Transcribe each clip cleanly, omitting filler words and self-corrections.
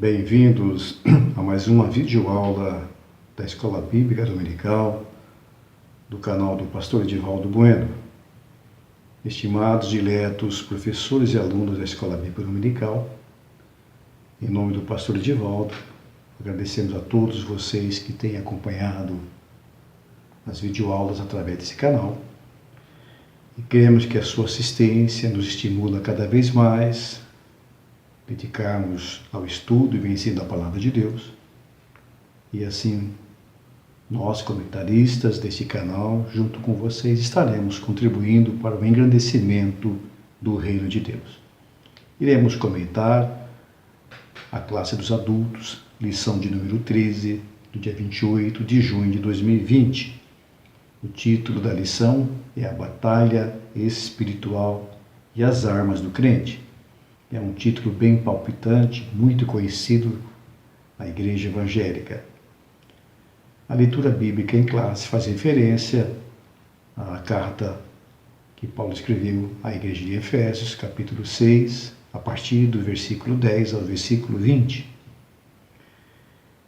Bem-vindos a mais uma videoaula da Escola Bíblica Dominical do canal do Pastor Edivaldo Bueno. Estimados, diletos, professores e alunos da Escola Bíblica Dominical, em nome do Pastor Edivaldo, agradecemos a todos vocês que têm acompanhado as videoaulas através desse canal e queremos que a sua assistência nos estimule cada vez mais dedicarmos ao estudo e vencendo a Palavra de Deus. E assim, nós, comentaristas deste canal, junto com vocês, estaremos contribuindo para o engrandecimento do Reino de Deus. Iremos comentar a classe dos adultos, lição de número 13, do dia 28 de junho de 2020. O título da lição é A Batalha Espiritual e as Armas do Crente. É um título bem palpitante, muito conhecido na igreja evangélica. A leitura bíblica em classe faz referência à carta que Paulo escreveu à igreja de Efésios, capítulo 6, a partir do versículo 10 ao versículo 20.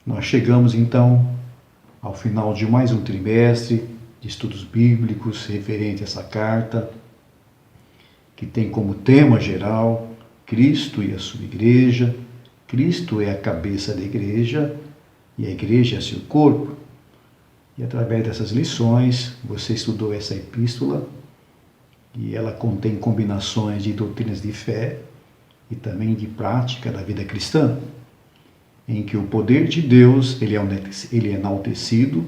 Nós chegamos então ao final de mais um trimestre de estudos bíblicos referente a essa carta, que tem como tema geral Cristo e a sua igreja. Cristo é a cabeça da igreja e a igreja é seu corpo. E através dessas lições, você estudou essa epístola e ela contém combinações de doutrinas de fé e também de prática da vida cristã, em que o poder de Deus ele é enaltecido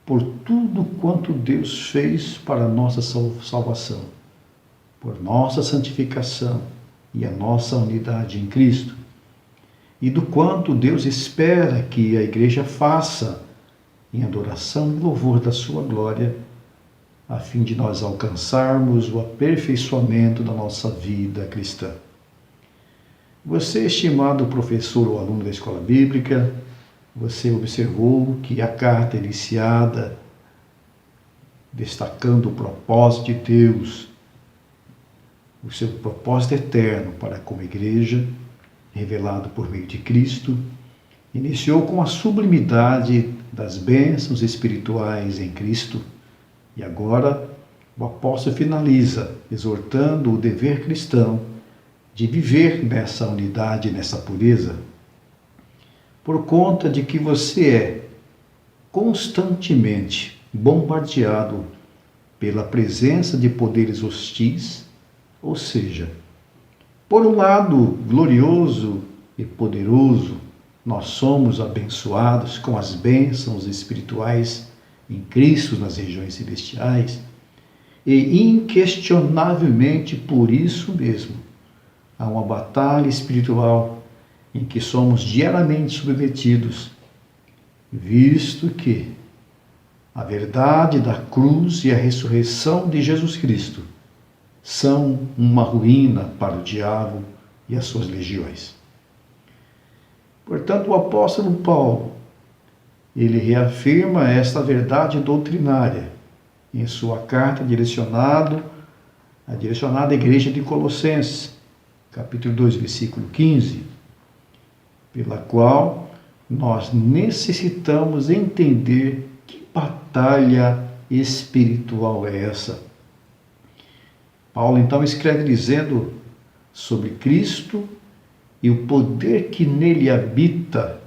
por tudo quanto Deus fez para a nossa salvação, por nossa santificação e a nossa unidade em Cristo, e do quanto Deus espera que a igreja faça em adoração e louvor da sua glória, a fim de nós alcançarmos o aperfeiçoamento da nossa vida cristã. Você, estimado professor ou aluno da escola bíblica, você observou que a carta iniciada destacando o propósito de Deus, o seu propósito eterno para com a igreja, revelado por meio de Cristo, iniciou com a sublimidade das bênçãos espirituais em Cristo, e agora o apóstolo finaliza exortando o dever cristão de viver nessa unidade, nessa pureza, por conta de que você é constantemente bombardeado pela presença de poderes hostis. Ou seja, por um lado glorioso e poderoso, nós somos abençoados com as bênçãos espirituais em Cristo nas regiões celestiais, e inquestionavelmente por isso mesmo há uma batalha espiritual em que somos diariamente submetidos, visto que a verdade da cruz e a ressurreição de Jesus Cristo são uma ruína para o diabo e as suas legiões. Portanto, o apóstolo Paulo, ele reafirma esta verdade doutrinária em sua carta direcionada à igreja de Colossenses, capítulo 2, versículo 15, pela qual nós necessitamos entender que batalha espiritual é essa. Paulo então escreve dizendo sobre Cristo e o poder que nele habita,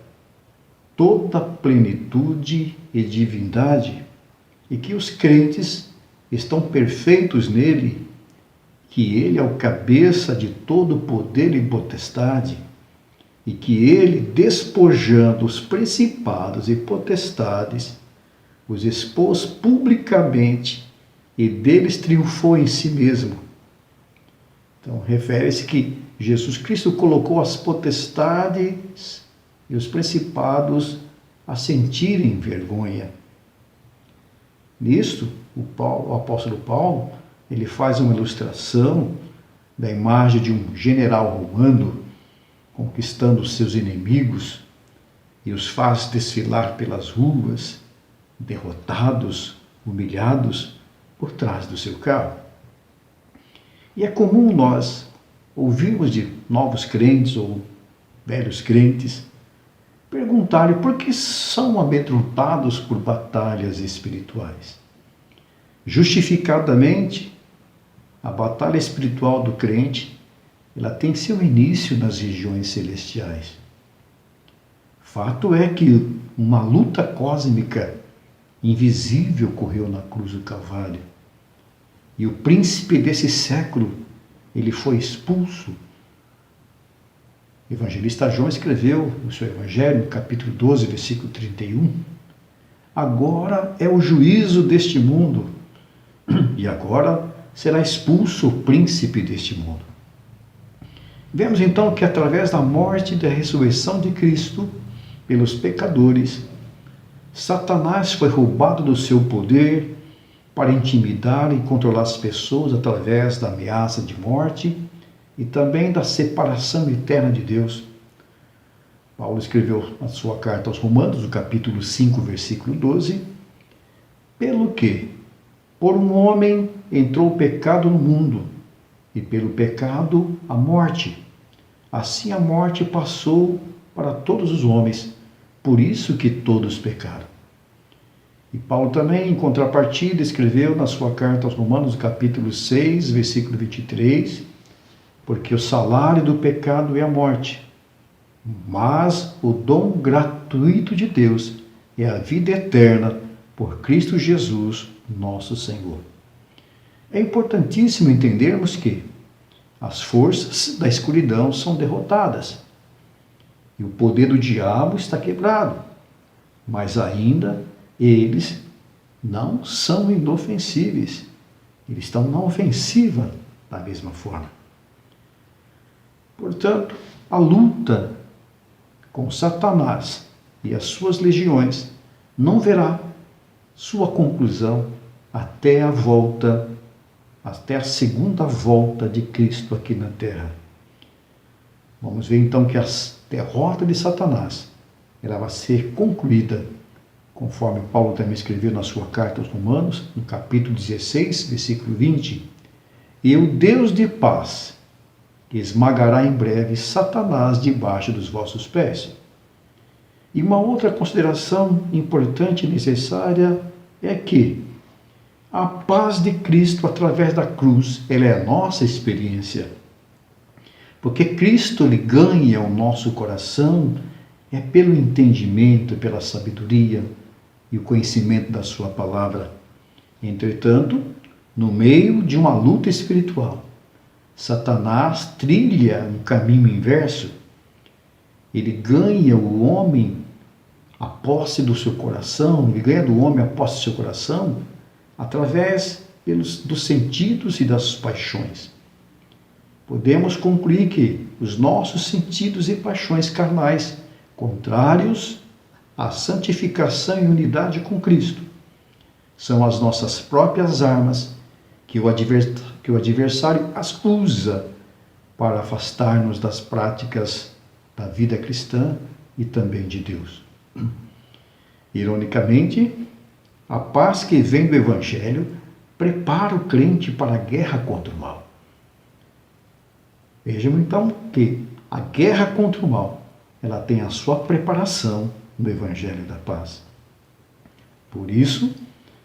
toda plenitude e divindade, e que os crentes estão perfeitos nele, que ele é o cabeça de todo poder e potestade, e que ele, despojando os principados e potestades, os expôs publicamente e deles triunfou em si mesmo. Então, refere-se que Jesus Cristo colocou as potestades e os principados a sentirem vergonha. Nisto, o apóstolo Paulo, ele faz uma ilustração da imagem de um general romano conquistando os seus inimigos e os faz desfilar pelas ruas, derrotados, humilhados, por trás do seu carro. E é comum nós ouvirmos de novos crentes ou velhos crentes, perguntarem por que são amedrontados por batalhas espirituais. Justificadamente, a batalha espiritual do crente, ela tem seu início nas regiões celestiais. Fato é que uma luta cósmica invisível ocorreu na cruz do Calvário. E o príncipe desse século, ele foi expulso. O evangelista João escreveu no seu evangelho, no capítulo 12, versículo 31, agora é o juízo deste mundo, e agora será expulso o príncipe deste mundo. Vemos então que através da morte e da ressurreição de Cristo, pelos pecadores, Satanás foi roubado do seu poder para intimidar e controlar as pessoas através da ameaça de morte e também da separação eterna de Deus. Paulo escreveu na sua carta aos Romanos, no capítulo 5, versículo 12, pelo que, por um homem entrou o pecado no mundo, e pelo pecado a morte. Assim a morte passou para todos os homens, por isso que todos pecaram. E Paulo também, em contrapartida, escreveu na sua carta aos Romanos, capítulo 6, versículo 23, porque o salário do pecado é a morte, mas o dom gratuito de Deus é a vida eterna por Cristo Jesus, nosso Senhor. É importantíssimo entendermos que as forças da escuridão são derrotadas e o poder do diabo está quebrado, mas ainda eles não são inofensíveis, eles estão na ofensiva da mesma forma. Portanto, a luta com Satanás e as suas legiões não verá sua conclusão até a segunda volta de Cristo aqui na terra. Vamos ver então que a derrota de Satanás ela vai ser concluída, conforme Paulo também escreveu na sua carta aos Romanos, no capítulo 16, versículo 20, e o Deus de paz esmagará em breve Satanás debaixo dos vossos pés. E uma outra consideração importante e necessária é que a paz de Cristo através da cruz, ela é a nossa experiência. Porque Cristo lhe ganha o nosso coração é pelo entendimento, pela sabedoria e o conhecimento da sua palavra. Entretanto, no meio de uma luta espiritual, Satanás trilha um caminho inverso. Ele ganha o homem a posse do seu coração, ele ganha do homem a posse do seu coração através dos sentidos e das paixões. Podemos concluir que os nossos sentidos e paixões carnais, contrários à santificação e unidade com Cristo, são as nossas próprias armas que o adversário as usa para afastar-nos das práticas da vida cristã e também de Deus. Ironicamente, a paz que vem do Evangelho prepara o crente para a guerra contra o mal. Vejam então que a guerra contra o mal, ela tem a sua preparação no Evangelho da paz. Por isso,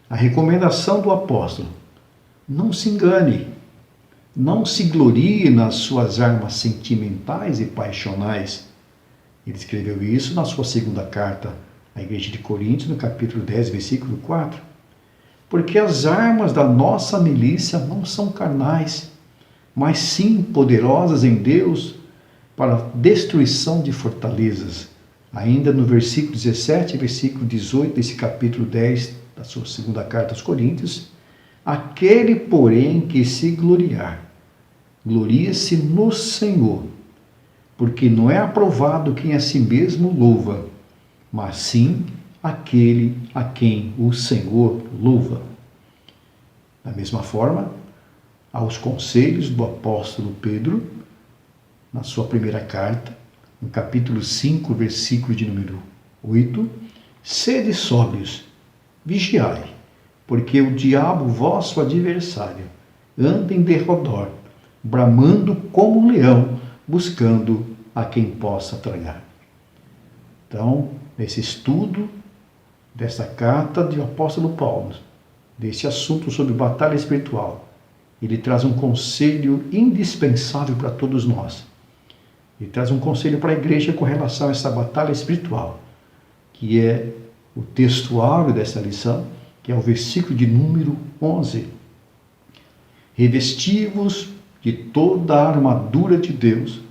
a recomendação do apóstolo: não se engane, não se glorie nas suas armas sentimentais e paixonais. Ele escreveu isso na sua segunda carta à Igreja de Coríntios, no capítulo 10, versículo 4. Porque as armas da nossa milícia não são carnais, mas sim poderosas em Deus para a destruição de fortalezas. Ainda no versículo 17 e versículo 18 desse capítulo 10 da sua segunda carta aos Coríntios, aquele, porém, que se gloriar, glorie-se no Senhor, porque não é aprovado quem a si mesmo louva, mas sim aquele a quem o Senhor louva. Da mesma forma, aos conselhos do apóstolo Pedro, na sua primeira carta, no capítulo 5, versículo de número 8, sede sóbrios, vigiai, porque o diabo, vosso adversário, anda em derredor, bramando como um leão, buscando a quem possa tragar. Então, nesse estudo dessa carta do apóstolo Paulo, desse assunto sobre batalha espiritual, ele traz um conselho indispensável para todos nós. Ele traz um conselho para a igreja com relação a essa batalha espiritual, que é o textuário dessa lição, que é o versículo de número 11. Revesti-vos de toda a armadura de Deus,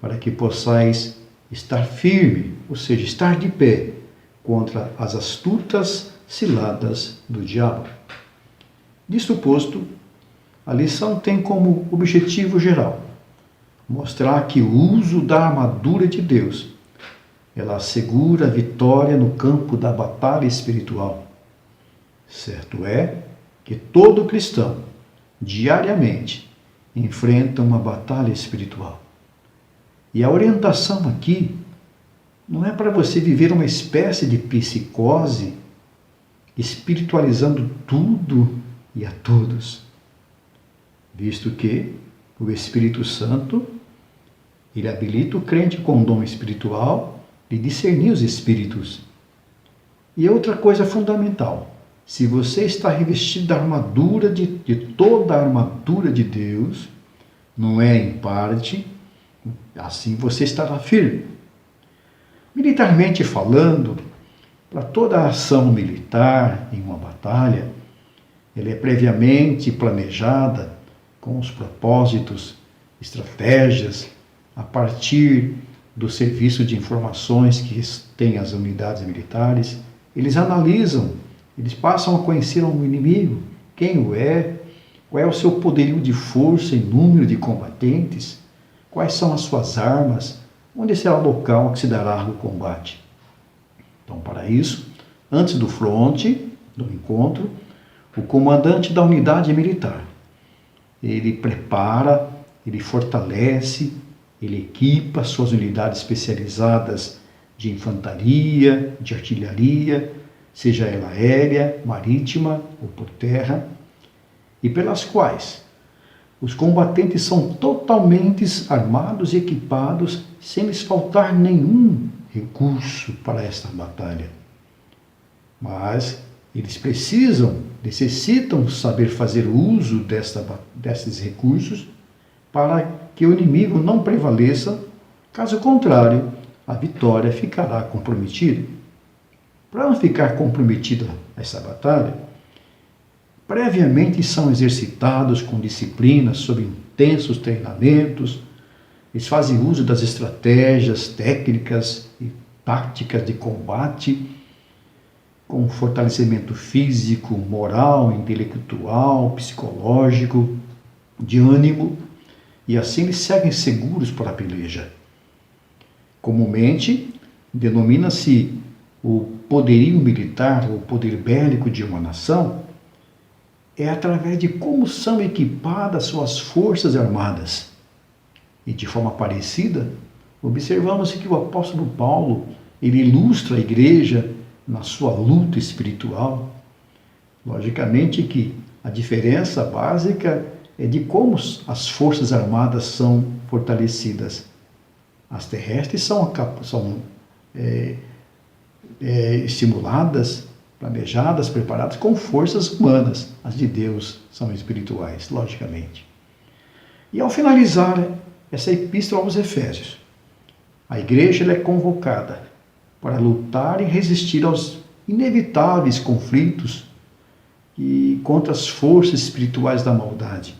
para que possais estar firme, ou seja, estar de pé, contra as astutas ciladas do diabo. Disto posto, a lição tem como objetivo geral mostrar que o uso da armadura de Deus, ela assegura a vitória no campo da batalha espiritual. Certo é que todo cristão, diariamente, enfrenta uma batalha espiritual. E a orientação aqui não é para você viver uma espécie de psicose, espiritualizando tudo e a todos, visto que o Espírito Santo, ele habilita o crente com dom espiritual de discernir os espíritos. E outra coisa fundamental, se você está revestido da armadura de toda a armadura de Deus, não é em parte, assim você estará firme. Militarmente falando, para toda a ação militar em uma batalha, ela é previamente planejada com os propósitos, estratégias, a partir do serviço de informações que têm as unidades militares. Eles analisam, eles passam a conhecer o inimigo, quem o é, qual é o seu poderio de força e número de combatentes, quais são as suas armas, onde será o local que se dará o combate. Então, para isso, antes do fronte, do encontro, o comandante da unidade militar, ele prepara, ele fortalece, ele equipa suas unidades especializadas de infantaria, de artilharia, seja ela aérea, marítima ou por terra, e pelas quais os combatentes são totalmente armados e equipados, sem lhes faltar nenhum recurso para esta batalha. Mas eles necessitam saber fazer uso desses recursos para que o inimigo não prevaleça, caso contrário, a vitória ficará comprometida. Para não ficar comprometida essa batalha, previamente são exercitados com disciplina, sob intensos treinamentos. Eles fazem uso das estratégias, técnicas e táticas de combate, com fortalecimento físico, moral, intelectual, psicológico, de ânimo, e assim eles seguem seguros para a peleja. Comumente, denomina-se o poderio militar, o poder bélico de uma nação, é através de como são equipadas suas forças armadas. E de forma parecida, observamos que o apóstolo Paulo, ele ilustra a igreja na sua luta espiritual. Logicamente que a diferença básica é de como as forças armadas são fortalecidas. As terrestres são estimuladas, planejadas, preparadas com forças humanas. As de Deus são espirituais, logicamente. E ao finalizar essa epístola aos Efésios, a igreja é convocada para lutar e resistir aos inevitáveis conflitos e contra as forças espirituais da maldade.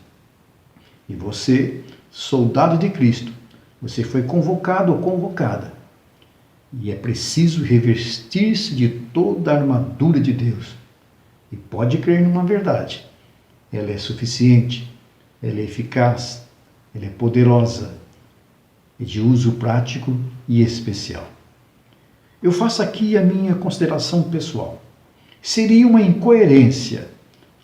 E você, soldado de Cristo, você foi convocado ou convocada. E é preciso revestir-se de toda a armadura de Deus. E pode crer numa verdade. Ela é suficiente, ela é eficaz, ela é poderosa e de uso prático e especial. Eu faço aqui a minha consideração pessoal. Seria uma incoerência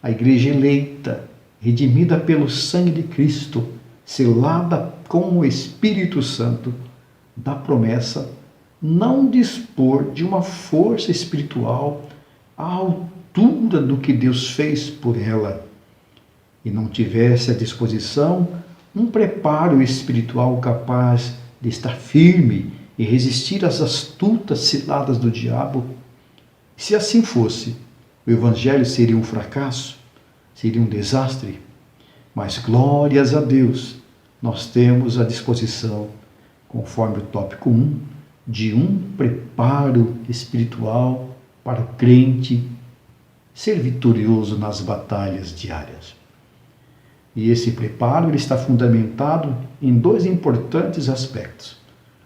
a igreja eleita, redimida pelo sangue de Cristo, selada com o Espírito Santo da promessa, não dispor de uma força espiritual à altura do que Deus fez por ela e não tivesse à disposição um preparo espiritual capaz de estar firme e resistir às astutas ciladas do diabo? Se assim fosse, o Evangelho seria um fracasso, seria um desastre. Mas glórias a Deus, nós temos à disposição, conforme o tópico 1, de um preparo espiritual para o crente ser vitorioso nas batalhas diárias. E esse preparo ele está fundamentado em dois importantes aspectos.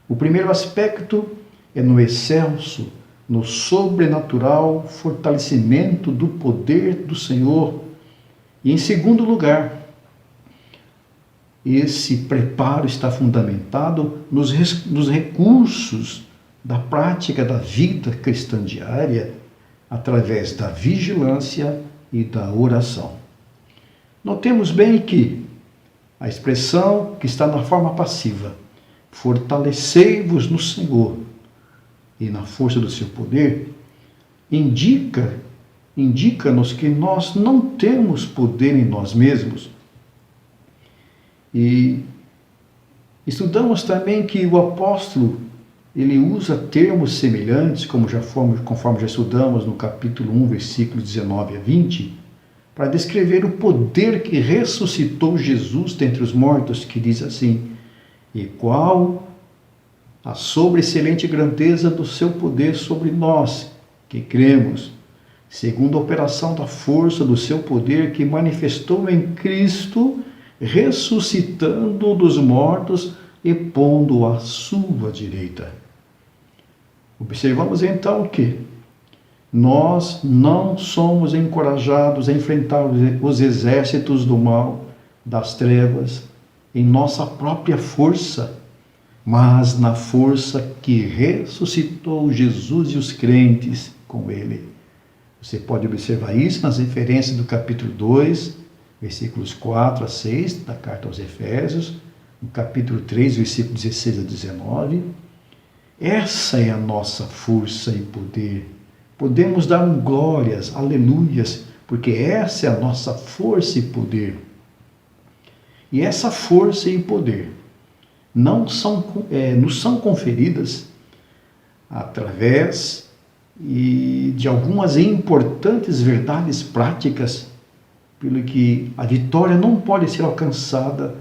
O primeiro aspecto é no excelso, no sobrenatural fortalecimento do poder do Senhor. E em segundo lugar, esse preparo está fundamentado nos recursos da prática da vida cristã diária, através da vigilância e da oração. Notemos bem que a expressão que está na forma passiva, fortalecei-vos no Senhor e na força do seu poder, indica-nos que nós não temos poder em nós mesmos. E estudamos também que o apóstolo ele usa termos semelhantes, conforme já estudamos no capítulo 1, versículos 19 a 20, para descrever o poder que ressuscitou Jesus dentre os mortos, que diz assim: e qual a sobreexcelente grandeza do seu poder sobre nós, que cremos, segundo a operação da força do seu poder que manifestou em Cristo, ressuscitando dos mortos e pondo à sua direita. Observamos então que nós não somos encorajados a enfrentar os exércitos do mal, das trevas, em nossa própria força, mas na força que ressuscitou Jesus e os crentes com ele. Você pode observar isso nas referências do capítulo 2, versículos 4 a 6, da carta aos Efésios, no capítulo 3, versículos 16 a 19. Essa é a nossa força e poder. Podemos dar glórias, aleluias, porque essa é a nossa força e poder. E essa força e poder nos são conferidas através de algumas importantes verdades práticas, pelo que a vitória não pode ser alcançada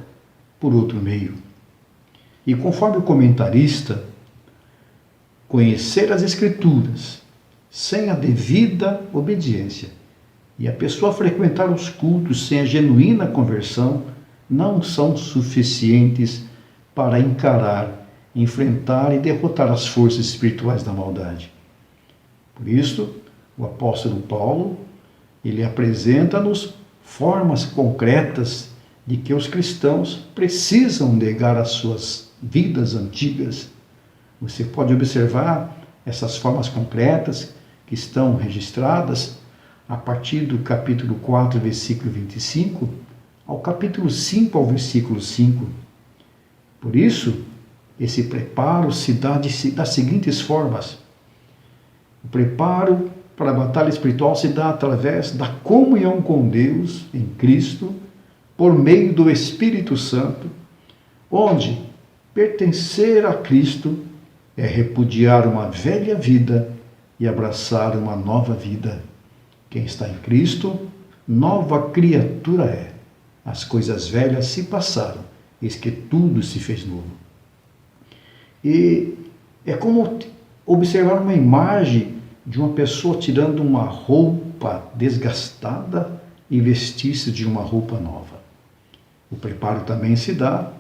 por outro meio. E conforme o comentarista, conhecer as Escrituras sem a devida obediência e a pessoa frequentar os cultos sem a genuína conversão não são suficientes para encarar, enfrentar e derrotar as forças espirituais da maldade. Por isso, o apóstolo Paulo, ele apresenta-nos formas concretas de que os cristãos precisam negar as suas vidas antigas. Você pode observar essas formas concretas que estão registradas a partir do capítulo 4, versículo 25, ao capítulo 5, ao versículo 5. Por isso, esse preparo se dá das seguintes formas. O preparo para a batalha espiritual se dá através da comunhão com Deus em Cristo, por meio do Espírito Santo, onde pertencer a Cristo é repudiar uma velha vida e abraçar uma nova vida. Quem está em Cristo, nova criatura é. As coisas velhas se passaram, eis que tudo se fez novo. E é como observar uma imagem de uma pessoa tirando uma roupa desgastada e vestir-se de uma roupa nova. O preparo também se dá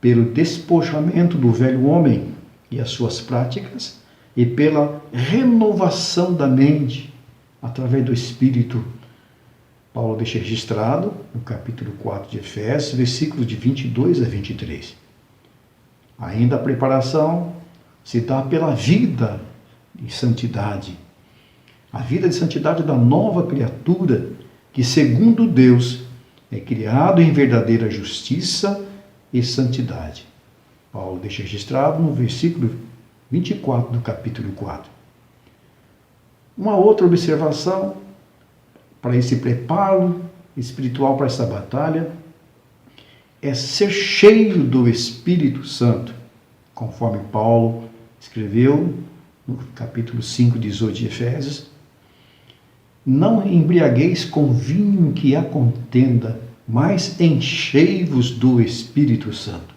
pelo despojamento do velho homem e as suas práticas e pela renovação da mente através do Espírito. Paulo deixa registrado no capítulo 4 de Efésios, versículos de 22 a 23. Ainda a preparação se dá pela vida de santidade. A vida de santidade da nova criatura que, segundo Deus, é criado em verdadeira justiça e santidade. Paulo deixa registrado no versículo 24 do capítulo 4. Uma outra observação para esse preparo espiritual para essa batalha é ser cheio do Espírito Santo. conforme Paulo escreveu no capítulo 5, 18 de Efésios: não embriagueis com vinho em que há contenda, mas enchei-vos do Espírito Santo.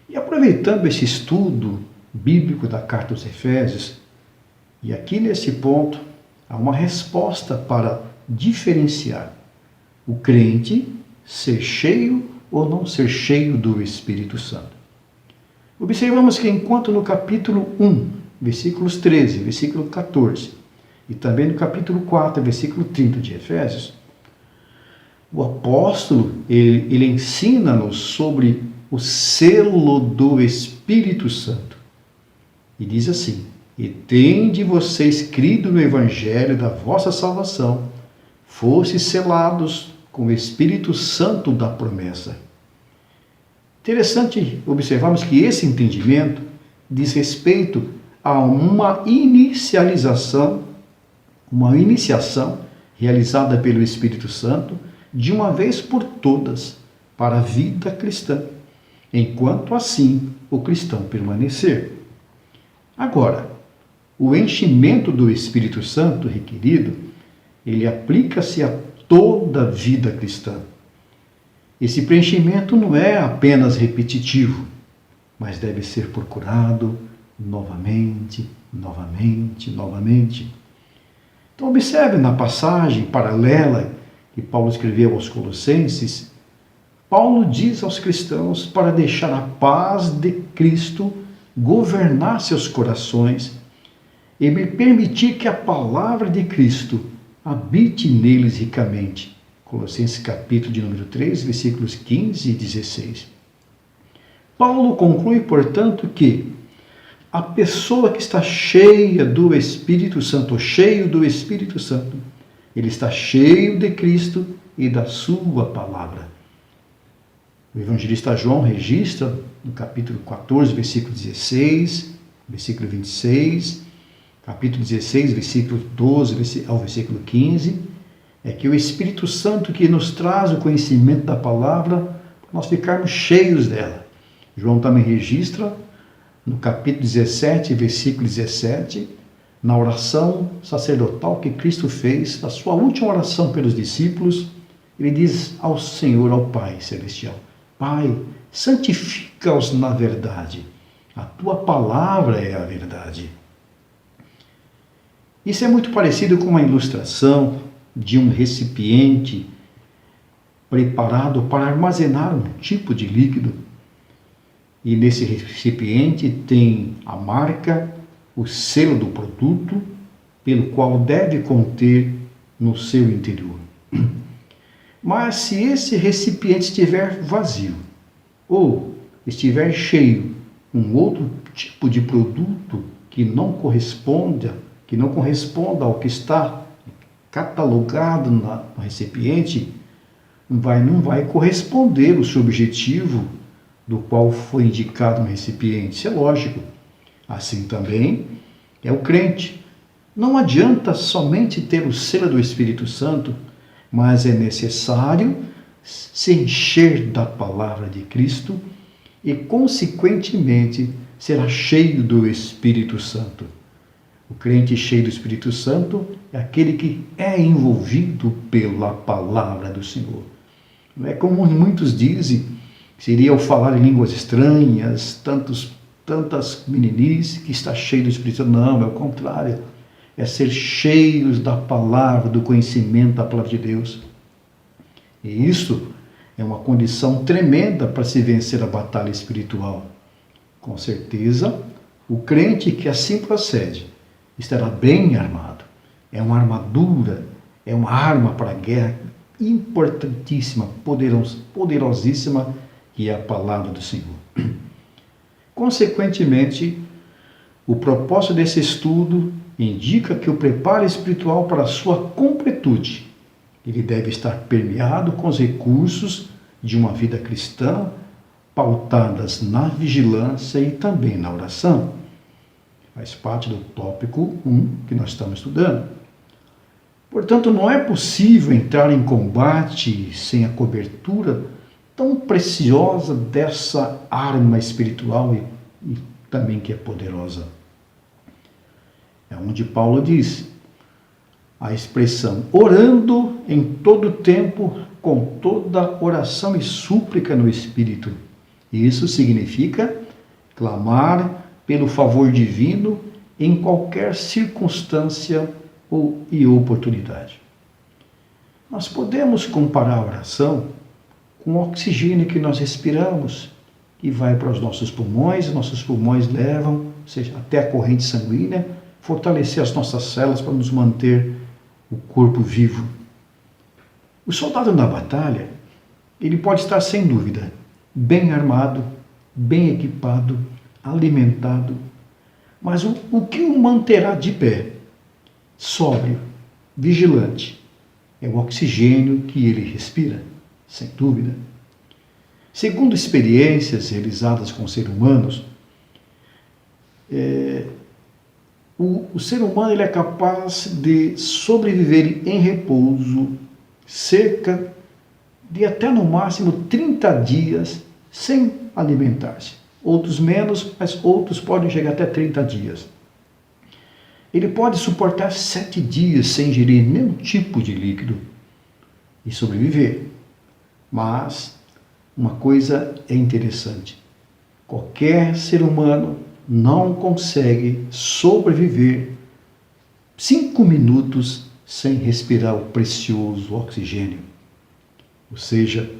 E aproveitando esse estudo bíblico da carta aos Efésios, e aqui nesse ponto há uma resposta para diferenciar o crente ser cheio ou não ser cheio do Espírito Santo. Observamos que enquanto no capítulo 1, versículos 13, versículo 14, e também no capítulo 4, versículo 30 de Efésios, o apóstolo, ele ensina-nos sobre o selo do Espírito Santo. E diz assim: e tende vocês crido no evangelho da vossa salvação, fostes selados com o Espírito Santo da promessa. Interessante observarmos que esse entendimento diz respeito a uma iniciação realizada pelo Espírito Santo de uma vez por todas para a vida cristã, enquanto assim o cristão permanecer. Agora, o enchimento do Espírito Santo requerido, ele aplica-se a toda a vida cristã. Esse preenchimento não é apenas repetitivo, mas deve ser procurado novamente. Então, observe na passagem paralela que Paulo escreveu aos Colossenses, Paulo diz aos cristãos para deixar a paz de Cristo governar seus corações e me permitir que a palavra de Cristo habite neles ricamente. Colossenses capítulo de número 3, versículos 15 e 16. Paulo conclui, portanto, que a pessoa que está cheia do Espírito Santo, ou cheio do Espírito Santo, ele está cheio de Cristo e da sua palavra. O evangelista João registra no capítulo 14, versículo 16, versículo 26, capítulo 16, versículo 12 ao versículo 15, é que o Espírito Santo que nos traz o conhecimento da palavra, para nós ficarmos cheios dela. João também registra no capítulo 17, versículo 17, na oração sacerdotal que Cristo fez, a sua última oração pelos discípulos, ele diz ao Senhor, ao Pai Celestial: Pai, santifica-os na verdade, a tua palavra é a verdade. Isso é muito parecido com uma ilustração de um recipiente preparado para armazenar um tipo de líquido. E nesse recipiente tem a marca, o selo do produto, pelo qual deve conter no seu interior. Mas se esse recipiente estiver vazio, ou estiver cheio, um outro tipo de produto que não corresponda ao que está catalogado no recipiente, não vai corresponder ao seu objetivo do qual foi indicado no recipiente. Isso é lógico. Assim também é o crente. Não adianta somente ter o selo do Espírito Santo, mas é necessário se encher da palavra de Cristo e, consequentemente, será cheio do Espírito Santo. O crente cheio do Espírito Santo é aquele que é envolvido pela palavra do Senhor. Não é como muitos dizem, seria o falar em línguas estranhas, tantas meninices que está cheio do Espírito Santo. Não, é o contrário. É ser cheios da palavra, do conhecimento da palavra de Deus. E isso é uma condição tremenda para se vencer a batalha espiritual. Com certeza, o crente que assim procede estará bem armado. É uma armadura, é uma arma para a guerra importantíssima, poderosíssima, que é a palavra do Senhor. Consequentemente, o propósito desse estudo indica que o preparo espiritual para a sua completude, ele deve estar permeado com os recursos de uma vida cristã, pautadas na vigilância e também na oração. Faz parte do tópico 1 que nós estamos estudando. Portanto, não é possível entrar em combate sem a cobertura tão preciosa dessa arma espiritual e também que é poderosa. É onde Paulo diz a expressão orando em todo tempo, com toda oração e súplica no Espírito. Isso significa clamar pelo favor divino em qualquer circunstância e oportunidade. Nós podemos comparar a oração com o oxigênio que nós respiramos, que vai para os nossos pulmões levam, ou seja, até a corrente sanguínea, fortalecer as nossas células para nos manter o corpo vivo. O soldado na batalha, ele pode estar sem dúvida bem armado, bem equipado, alimentado, mas o que o manterá de pé, sóbrio, vigilante, é o oxigênio que ele respira, sem dúvida. Segundo experiências realizadas com seres humanos, o ser humano ele é capaz de sobreviver em repouso cerca de até no máximo 30 dias sem alimentar-se. Outros menos, mas outros podem chegar até 30 dias. Ele pode suportar 7 dias sem ingerir nenhum tipo de líquido e sobreviver. Mas uma coisa é interessante: qualquer ser humano não consegue sobreviver 5 minutos sem respirar o precioso oxigênio. Ou seja,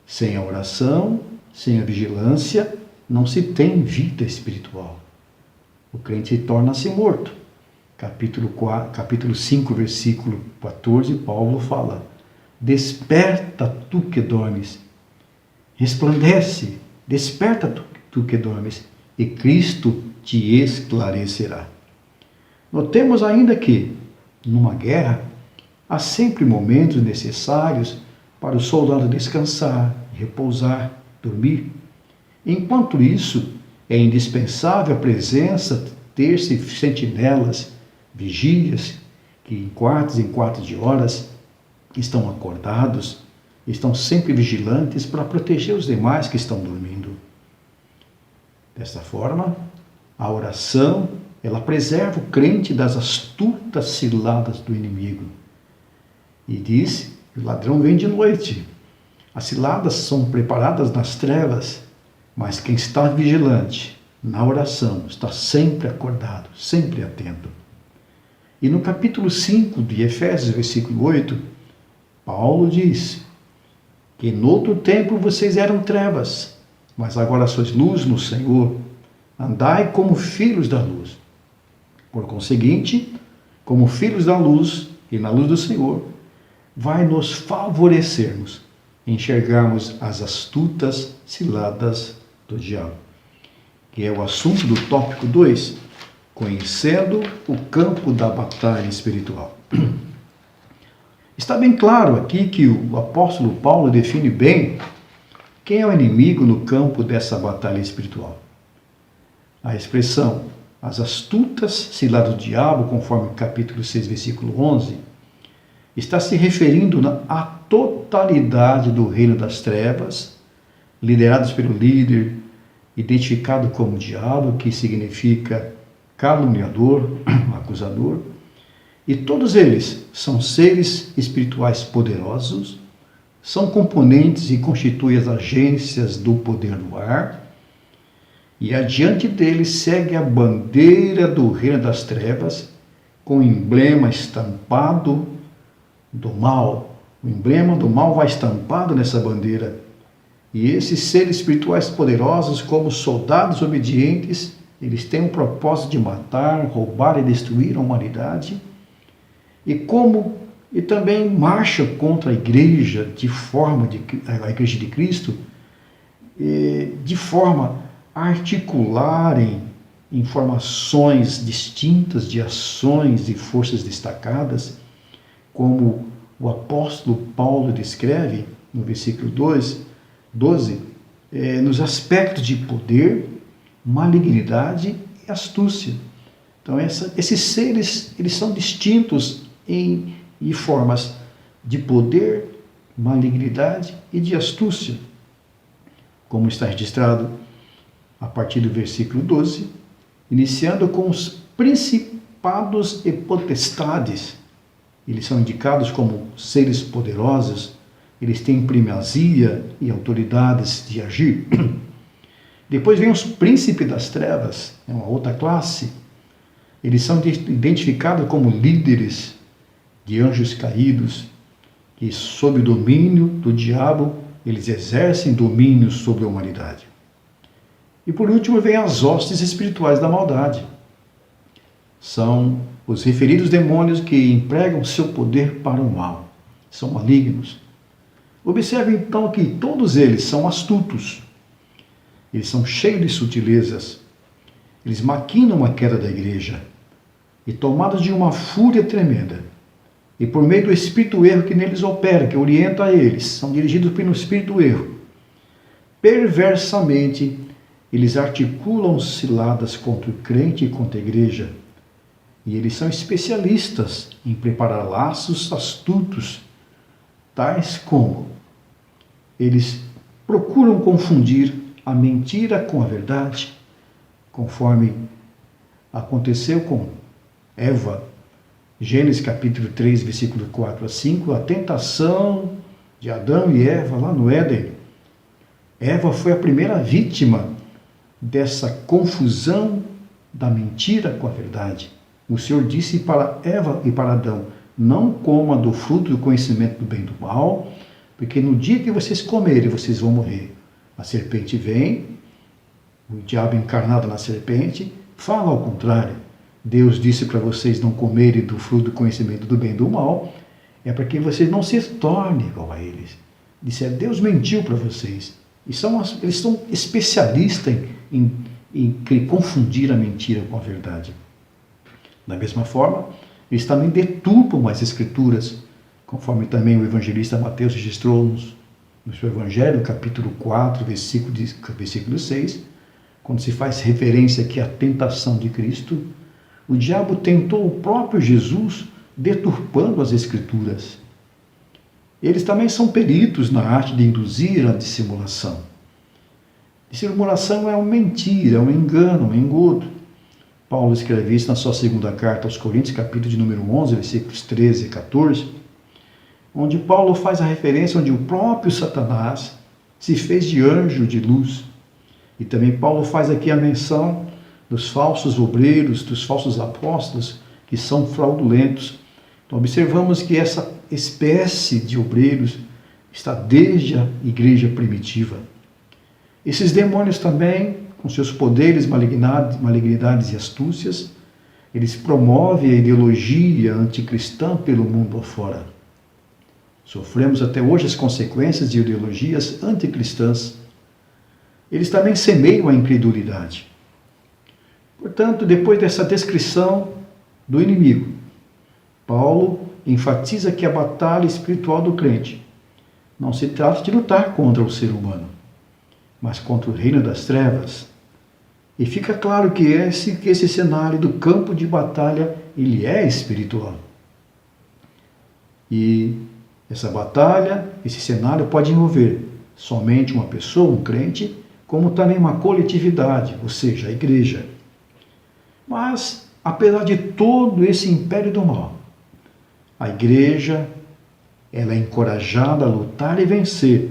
sem a oração, sem a vigilância, não se tem vida espiritual. O crente torna-se morto. Capítulo 5, versículo 14, Paulo fala: desperta tu que dormes, resplandece, desperta tu que dormes, e Cristo te esclarecerá. Notemos ainda que, numa guerra, há sempre momentos necessários para o soldado descansar, repousar, dormir. Enquanto isso, é indispensável a presença, ter-se sentinelas, vigias, que em quartos de horas estão acordados, estão sempre vigilantes para proteger os demais que estão dormindo. Desta forma, a oração, ela preserva o crente das astutas ciladas do inimigo. E diz que o ladrão vem de noite. As ciladas são preparadas nas trevas, mas quem está vigilante na oração está sempre acordado, sempre atento. E no capítulo 5 de Efésios, versículo 8, Paulo diz que noutro tempo vocês eram trevas, mas agora sois luz no Senhor. Andai como filhos da luz. Por conseguinte, como filhos da luz e na luz do Senhor, vai nos favorecermos enxergarmos as astutas ciladas do diabo, que é o assunto do tópico 2, conhecendo o campo da batalha espiritual. Está bem claro aqui que o apóstolo Paulo define bem quem é o inimigo no campo dessa batalha espiritual. A expressão, as astutas ciladas do diabo, conforme o capítulo 6, versículo 11, está se referindo à totalidade do reino das trevas, liderados pelo líder, identificado como diabo, que significa caluniador, acusador, e todos eles são seres espirituais poderosos, são componentes e constituem as agências do poder do ar, e adiante deles segue a bandeira do reino das trevas, com o emblema estampado do mal. O emblema do mal vai estampado nessa bandeira. E esses seres espirituais poderosos, como soldados obedientes, eles têm o propósito de matar, roubar e destruir a humanidade. E também marcham contra a igreja a igreja de Cristo, de forma a articularem informações distintas de ações e forças destacadas, como o apóstolo Paulo descreve no versículo 12, nos aspectos de poder, malignidade e astúcia. Então, esses seres, eles são distintos em formas de poder, malignidade e de astúcia. Como está registrado a partir do versículo 12, iniciando com os principados e potestades. Eles são indicados como seres poderosos, eles têm primazia e autoridades de agir. Depois vem os príncipes das trevas, é uma outra classe. Eles são identificados como líderes de anjos caídos, que sob o domínio do diabo, eles exercem domínio sobre a humanidade. E por último vem as hostes espirituais da maldade. São os referidos demônios que empregam seu poder para o mal. São malignos. Observe então que todos eles são astutos. Eles são cheios de sutilezas. Eles maquinam a queda da igreja. E tomados de uma fúria tremenda, e por meio do espírito do erro que neles opera, que orienta a eles, são dirigidos pelo espírito do erro, perversamente eles articulam ciladas contra o crente e contra a igreja. E eles são especialistas em preparar laços astutos, tais como eles procuram confundir a mentira com a verdade, conforme aconteceu com Eva, Gênesis capítulo 3, versículo 4 a 5, a tentação de Adão e Eva lá no Éden. Eva foi a primeira vítima dessa confusão da mentira com a verdade. O Senhor disse para Eva e para Adão: não coma do fruto do conhecimento do bem e do mal, porque no dia que vocês comerem, vocês vão morrer. A serpente vem, o diabo encarnado na serpente, fala ao contrário. Deus disse para vocês não comerem do fruto do conhecimento do bem e do mal, é para que vocês não se tornem igual a eles. Disse, Deus mentiu para vocês. Eles são especialistas em confundir a mentira com a verdade. Da mesma forma, eles também deturpam as Escrituras, conforme também o evangelista Mateus registrou no seu Evangelho, capítulo 4, versículo 6, quando se faz referência aqui à tentação de Cristo. O diabo tentou o próprio Jesus deturpando as Escrituras. Eles também são peritos na arte de induzir a dissimulação. Dissimulação é uma mentira, é um engano, um engodo. Paulo escreve isso na sua segunda carta aos Coríntios, capítulo de número 11, versículos 13 e 14, onde Paulo faz a referência onde o próprio Satanás se fez de anjo de luz. E também Paulo faz aqui a menção dos falsos obreiros, dos falsos apóstolos, que são fraudulentos. Então, observamos que essa espécie de obreiros está desde a igreja primitiva. Esses demônios também, com seus poderes, malignidades e astúcias, eles promovem a ideologia anticristã pelo mundo afora. Sofremos até hoje as consequências de ideologias anticristãs. Eles também semeiam a incredulidade. Portanto, depois dessa descrição do inimigo, Paulo enfatiza que a batalha espiritual do crente não se trata de lutar contra o ser humano, mas contra o reino das trevas. E fica claro que esse cenário do campo de batalha, ele é espiritual. E essa batalha, esse cenário pode envolver somente uma pessoa, um crente, como também uma coletividade, ou seja, a igreja. Mas, apesar de todo esse império do mal, a igreja, ela é encorajada a lutar e vencer,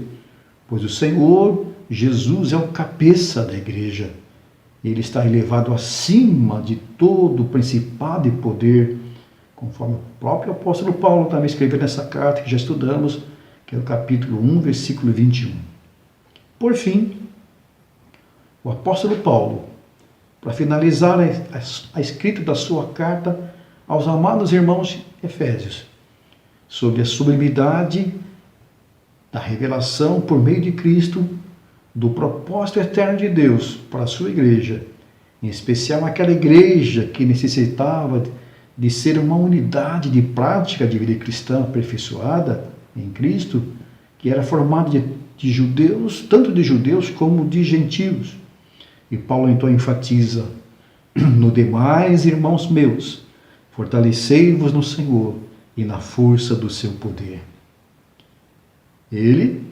pois o Senhor Jesus é o cabeça da igreja. Ele está elevado acima de todo o principado e poder, conforme o próprio apóstolo Paulo também escreveu nessa carta que já estudamos, que é o capítulo 1, versículo 21. Por fim, o apóstolo Paulo, para finalizar a escrita da sua carta aos amados irmãos efésios, sobre a sublimidade da revelação por meio de Cristo do propósito eterno de Deus para a sua igreja, em especial aquela igreja que necessitava de ser uma unidade de prática de vida cristã aperfeiçoada em Cristo, que era formada de judeus, tanto de judeus como de gentios. E Paulo então enfatiza: no demais, irmãos meus, fortalecei-vos no Senhor e na força do seu poder. Ele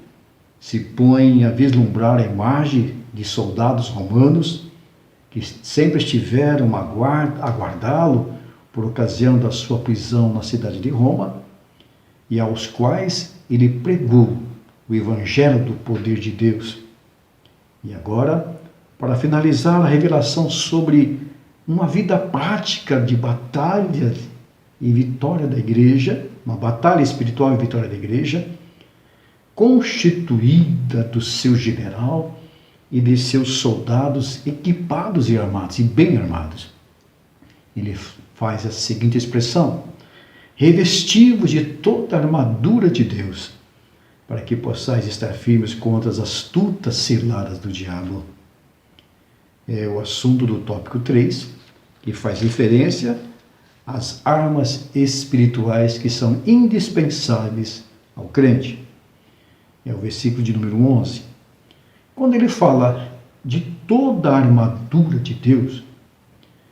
se põe a vislumbrar a imagem de soldados romanos que sempre estiveram a aguardá-lo por ocasião da sua prisão na cidade de Roma, e aos quais ele pregou o evangelho do poder de Deus. E agora, para finalizar a revelação sobre uma vida prática de batalha e vitória da igreja, uma batalha espiritual e vitória da igreja, constituída do seu general e de seus soldados equipados e armados, e bem armados. Ele faz a seguinte expressão: revestivos de toda a armadura de Deus, para que possais estar firmes contra as astutas ciladas do diabo. É o assunto do tópico 3, que faz referência às armas espirituais que são indispensáveis ao crente. É o versículo de número 11. Quando ele fala de toda a armadura de Deus,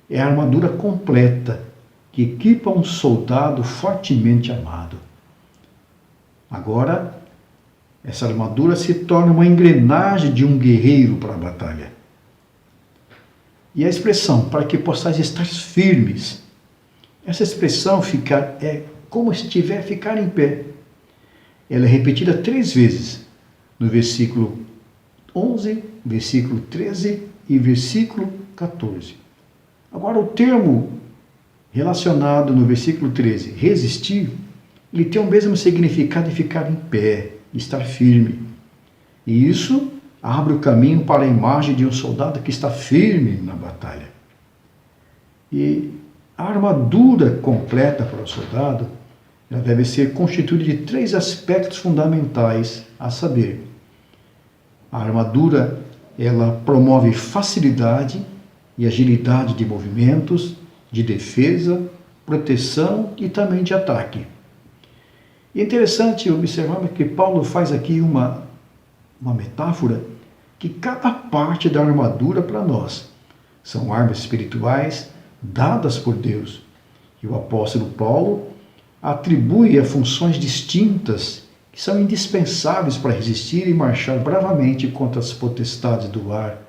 é a armadura completa que equipa um soldado fortemente armado. Agora, essa armadura se torna uma engrenagem de um guerreiro para a batalha. E a expressão, para que possais estar firmes, essa expressão é como se estiver ficar em pé. Ela é repetida 3 vezes, no versículo 11, versículo 13 e versículo 14. Agora, o termo relacionado no versículo 13, resistir, ele tem o mesmo significado de ficar em pé, estar firme. E isso abre o caminho para a imagem de um soldado que está firme na batalha. E a armadura completa para o soldado, ela deve ser constituída de 3 aspectos fundamentais, a saber, a armadura, ela promove facilidade e agilidade de movimentos, de defesa, proteção e também de ataque. É interessante observar que Paulo faz aqui uma metáfora que cada parte da armadura para nós são armas espirituais dadas por Deus. E o apóstolo Paulo atribui a funções distintas que são indispensáveis para resistir e marchar bravamente contra as potestades do ar,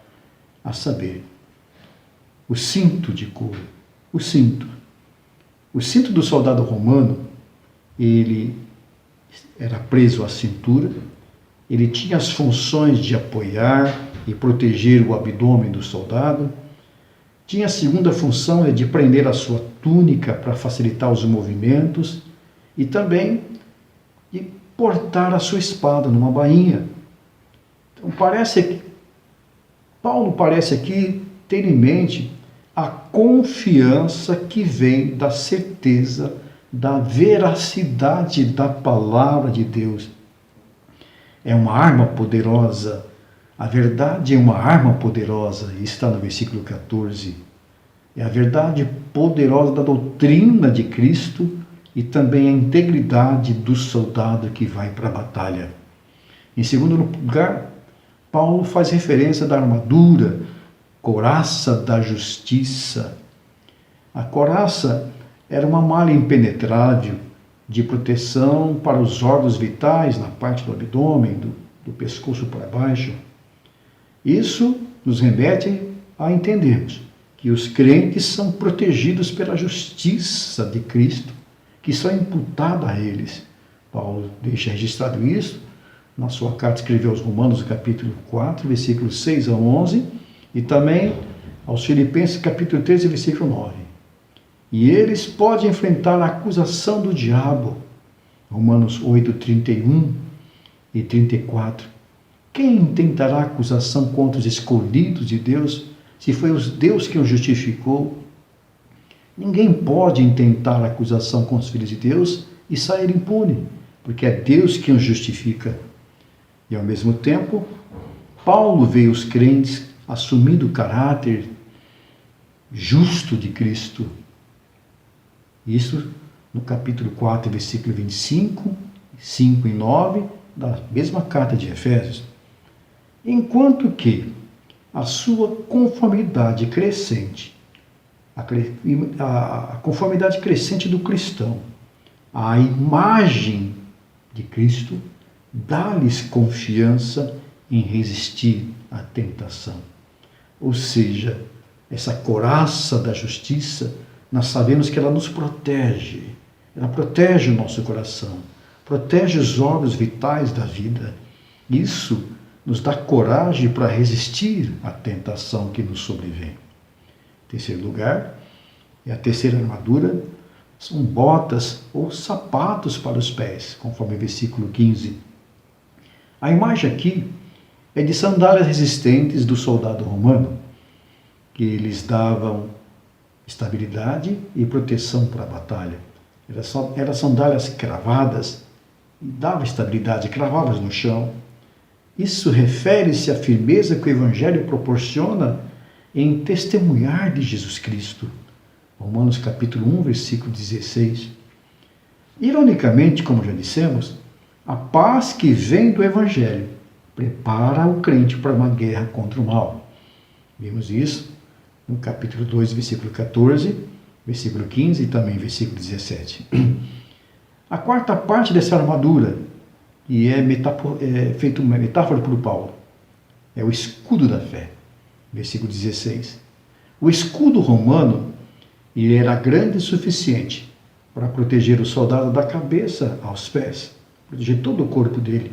a saber, o cinto de couro. O cinto do soldado romano, ele era preso à cintura, ele tinha as funções de apoiar e proteger o abdômen do soldado, tinha a segunda função de prender a sua túnica para facilitar os movimentos e também de portar a sua espada numa bainha. Então Paulo parece aqui ter em mente a confiança que vem da certeza da veracidade da palavra de Deus. É uma arma poderosa. A verdade é uma arma poderosa, está no versículo 14. É a verdade poderosa da doutrina de Cristo e também a integridade do soldado que vai para a batalha. Em segundo lugar, Paulo faz referência da armadura, couraça da justiça. A couraça era uma malha impenetrável de proteção para os órgãos vitais na parte do abdômen, do pescoço para baixo. Isso nos remete a entendermos que os crentes são protegidos pela justiça de Cristo, que são imputada a eles. Paulo deixa registrado isso na sua carta, escreveu aos Romanos, capítulo 4, versículos 6 a 11, e também aos Filipenses, capítulo 13, versículo 9. E eles podem enfrentar a acusação do diabo, Romanos 8, 31 e 34. Quem intentará acusação contra os escolhidos de Deus, se foi Deus que os justificou? Ninguém pode intentar acusação contra os filhos de Deus e sair impune, porque é Deus quem os justifica. E ao mesmo tempo, Paulo vê os crentes assumindo o caráter justo de Cristo. Isso no capítulo 4, versículo 25, 5 e 9, da mesma carta de Efésios. Enquanto que a sua conformidade crescente, a conformidade crescente do cristão, a imagem de Cristo, dá-lhes confiança em resistir à tentação. Ou seja, essa couraça da justiça, nós sabemos que ela nos protege. Ela protege o nosso coração, protege os órgãos vitais da vida. Isso nos dá coragem para resistir à tentação que nos sobrevém. Em terceiro lugar, e a terceira armadura, são botas ou sapatos para os pés, conforme o versículo 15. A imagem aqui é de sandálias resistentes do soldado romano, que lhes davam estabilidade e proteção para a batalha. Eram sandálias cravadas, e davam estabilidade, cravadas no chão. Isso refere-se à firmeza que o Evangelho proporciona em testemunhar de Jesus Cristo. Romanos capítulo 1, versículo 16. Ironicamente, como já dissemos, a paz que vem do Evangelho prepara o crente para uma guerra contra o mal. Vimos isso no capítulo 2, versículo 14, versículo 15 e também versículo 17. A quarta parte dessa armadura, e feita uma metáfora por Paulo, é o escudo da fé, versículo 16. O escudo romano ele era grande o suficiente para proteger o soldado da cabeça aos pés, proteger todo o corpo dele.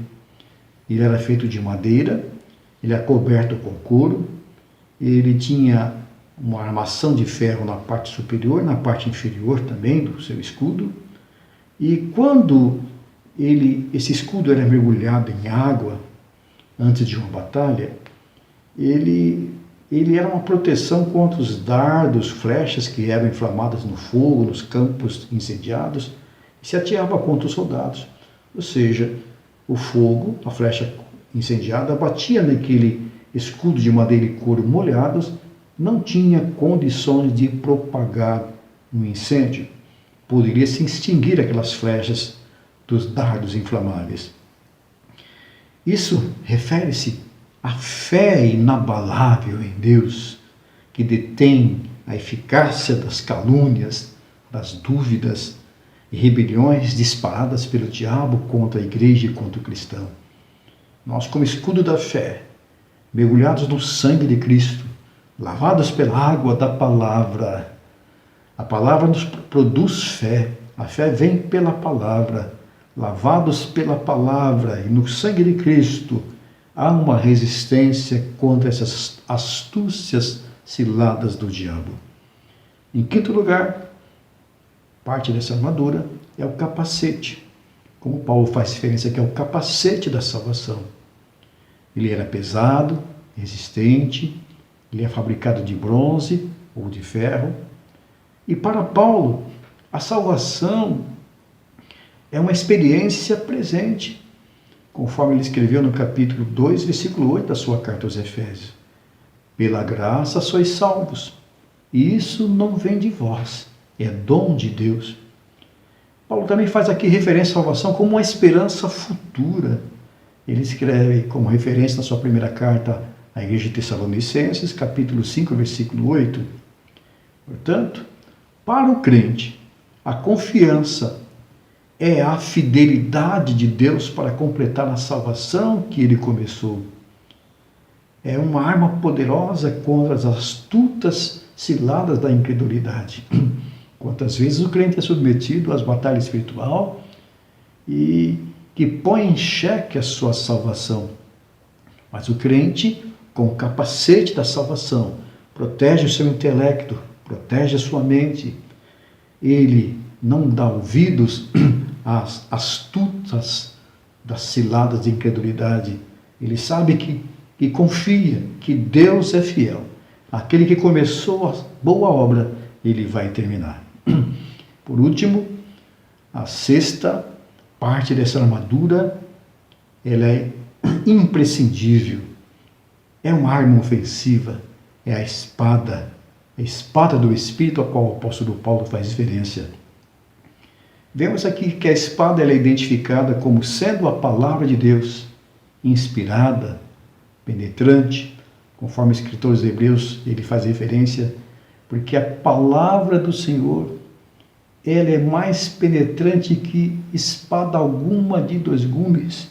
Ele era feito de madeira, ele era coberto com couro, ele tinha uma armação de ferro na parte superior, na parte inferior também do seu escudo. E quando esse escudo era mergulhado em água, antes de uma batalha, ele era uma proteção contra os dardos, flechas que eram inflamadas no fogo, nos campos incendiados, e se atirava contra os soldados. Ou seja, o fogo, a flecha incendiada, batia naquele escudo de madeira e couro molhados, não tinha condições de propagar um incêndio. Poderia se extinguir aquelas flechas dos dardos inflamáveis. Isso refere-se à fé inabalável em Deus, que detém a eficácia das calúnias, das dúvidas e rebeliões disparadas pelo diabo contra a igreja e contra o cristão. Nós, como escudo da fé, mergulhados no sangue de Cristo, lavados pela água da palavra, a palavra nos produz fé, a fé vem pela palavra, lavados pela palavra e no sangue de Cristo, há uma resistência contra essas astúcias ciladas do diabo. Em quinto lugar, parte dessa armadura é o capacete, como Paulo faz referência aqui, é o capacete da salvação. Ele era pesado, resistente, ele é fabricado de bronze ou de ferro. E para Paulo, a salvação é uma experiência presente, conforme ele escreveu no capítulo 2, versículo 8 da sua carta aos Efésios. Pela graça sois salvos, e isso não vem de vós, é dom de Deus. Paulo também faz aqui referência à salvação como uma esperança futura. Ele escreve como referência na sua primeira carta à igreja de Tessalonicenses, capítulo 5, versículo 8. Portanto, para o crente, a confiança é a fidelidade de Deus para completar a salvação que ele começou. É uma arma poderosa contra as astutas ciladas da incredulidade. Quantas vezes o crente é submetido às batalhas espirituais e que põe em xeque a sua salvação. Mas o crente, com o capacete da salvação, protege o seu intelecto, protege a sua mente. Ele não dá ouvidos às astutas das ciladas de incredulidade. Ele sabe que confia que Deus é fiel. Aquele que começou a boa obra, ele vai terminar. Por último, a sexta parte dessa armadura, ela é imprescindível. É uma arma ofensiva, é a espada do Espírito, a qual o apóstolo Paulo faz referência. Vemos aqui que a espada ela é identificada como sendo a palavra de Deus, inspirada, penetrante, conforme os escritores hebreus, ele faz referência, porque a palavra do Senhor, ela é mais penetrante que espada alguma de dois gumes.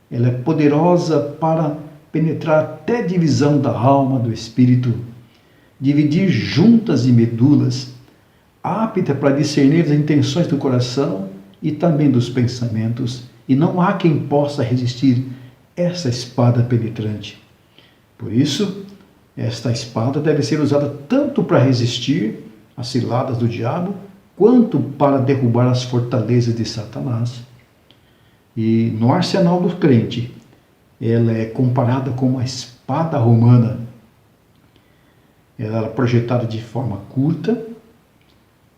Ela é poderosa para penetrar até a divisão da alma, do espírito, dividir juntas e medulas, apta para discernir as intenções do coração e também dos pensamentos, e não há quem possa resistir essa espada penetrante. Por isso, esta espada deve ser usada tanto para resistir às ciladas do diabo, quanto para derrubar as fortalezas de Satanás. E no arsenal do crente, ela é comparada com uma espada romana. Ela era projetada de forma curta,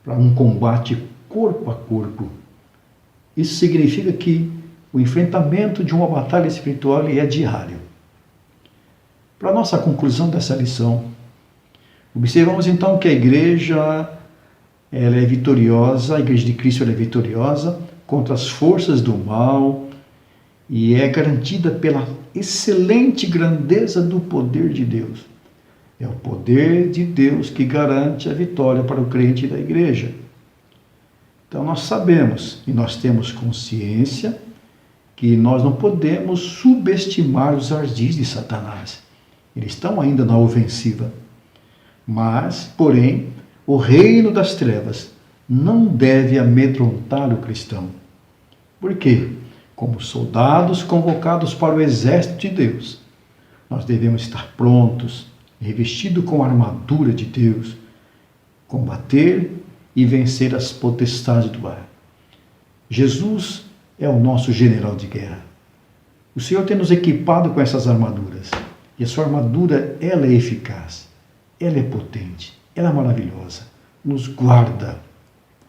para um combate corpo a corpo. Isso significa que o enfrentamento de uma batalha espiritual é diário. Para nossa conclusão dessa lição, observamos então que a igreja ela é vitoriosa, a igreja de Cristo ela é vitoriosa contra as forças do mal e é garantida pela excelente grandeza do poder de Deus. É o poder de Deus que garante a vitória para o crente da igreja. Então nós sabemos e nós temos consciência que nós não podemos subestimar os ardis de Satanás. Eles estão ainda na ofensiva. Mas, porém, o reino das trevas não deve amedrontar o cristão. Por quê? Como soldados convocados para o exército de Deus, nós devemos estar prontos, revestidos com a armadura de Deus, combater e vencer as potestades do ar. Jesus é o nosso general de guerra. O Senhor tem nos equipado com essas armaduras. E a sua armadura, ela é eficaz, ela é potente, ela é maravilhosa, nos guarda,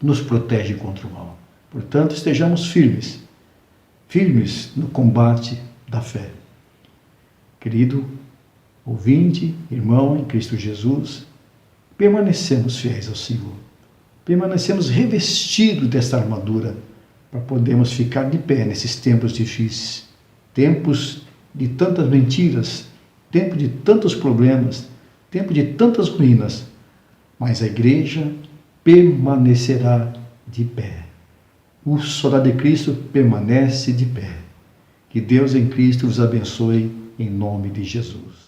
nos protege contra o mal. Portanto, estejamos firmes, firmes no combate da fé. Querido ouvinte, irmão em Cristo Jesus, permanecemos fiéis ao Senhor, permanecemos revestidos desta armadura para podermos ficar de pé nesses tempos difíceis, tempos de tantas mentiras, tempo de tantos problemas, tempo de tantas ruínas, mas a igreja permanecerá de pé. O soldado de Cristo permanece de pé. Que Deus em Cristo os abençoe em nome de Jesus.